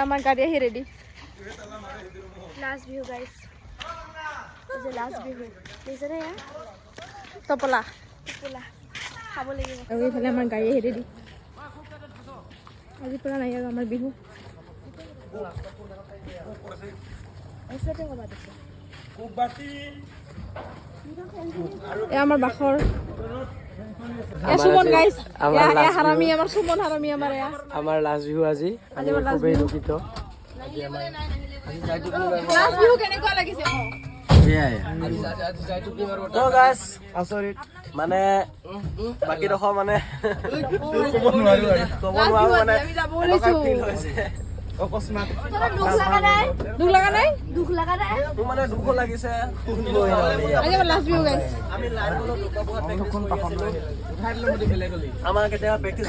আমার গাড়ি আহি রেডি লাস্ট ভিউ গাইস যে লাস্ট ভিউ দিছে রে টপলা খাব লাগিব আৰু এইফালে আমাৰ গাড়ী আহি ৰেডি আজি পৰা নাই আৰু আমাৰ বিহু আমাৰ বাখৰ সুমন গাইস হাৰামি আমাৰ সুমন হাৰামি আমাৰ লাস্ট বিহু আজি আমি খুবেই দুঃখিত লাস্ট বিহু কেনেকুৱা লাগিছে তো গাইস আচৰিত মানে বাকি দখ মানে ক'ব নোৱাৰো মানে আমি যাব লৈছো অকস্মাত দুখ লাগা নাই মোৰ মানে দুখ লাগিছে আজি লাস্ট ভিউ গাইস আমি লাইভ আমাৰ কেতিয়া প্ৰেক্টিছ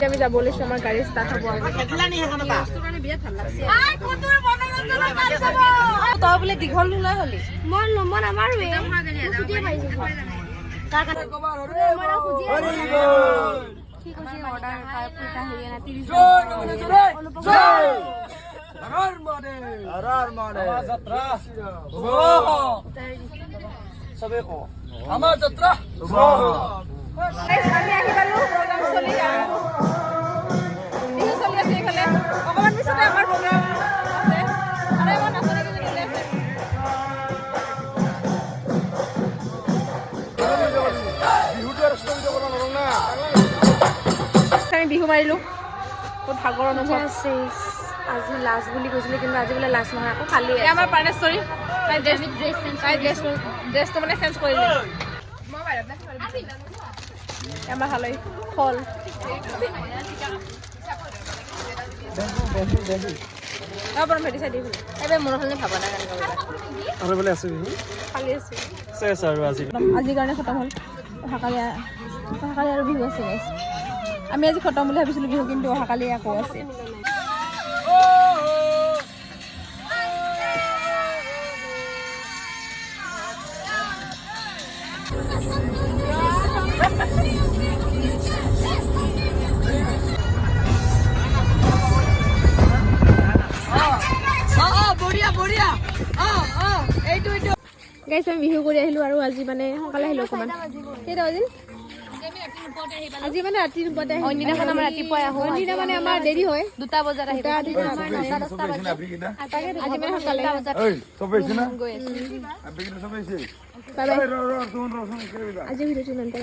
আমি যাব লৈছো আমাৰ গাড়ী ষ্টাৰ্ট হ'ব কাৰণে বিৰাট ভাল লাগছে তই বোলে দীঘল নোলাই হলি মই নমন আমাৰ ছুটিয়ে পাইছো কাৰ কাৰণে কি কৈছে অৰ্ডাৰ পাইটা হেৰি না 30 যাত্ৰা সবে কো আমাৰ যাত্ৰা আমি আহি পালো প্ৰগ্ৰাম চলি আৰু বিহু চলি আছে এইফালে অকমান পিছতে আমাৰ প্ৰগ্ৰাম আছে আৰু আমাৰ নাচনী কেইজনী ওলাই আছে আমি বিহু মাৰিলো বহুত ভাগৰ অনুভৱ আজি লাষ্ট বুলি কৈছিলে কিন্তু আজি বোলে লাষ্ট নহয় আকৌ খালি আমাৰ প্ৰাণেশ্বৰী তাই ড্ৰেছটো মানে চেঞ্জ কৰিলে আমাৰ ভালেই ফল ভেটি চাই দিম এবাৰ মনত হ'লে ভাবা নাই আৰু বোলে আছো খালি আছে চেছ আৰু আজি আজিৰ কাৰণে খতম হ'ল অহাকালি আৰু বিহু আছে গাইছ আমি আজি খতম বুলি ভাবিছিলোঁ বিহু কিন্তু অহাকালি আকৌ আছে গাইছ আমি বিহু কৰি আহিলোঁ আৰু আজি মানে সোনকালে আহিলোঁ অকণমান কেইটা বাজিল আজি মানে ৰাতিৰ ওপৰতে আহিলোঁ অন্যদিনাখন আমাৰ ৰাতিপুৱাই আহোঁ অন্যদিনা মানে আমাৰ দেৰি হয় 2টা বজাত আহিব আজি মানে সোনকালে গৈ আছোঁ আজি ভিডিঅ'টো ইমানতে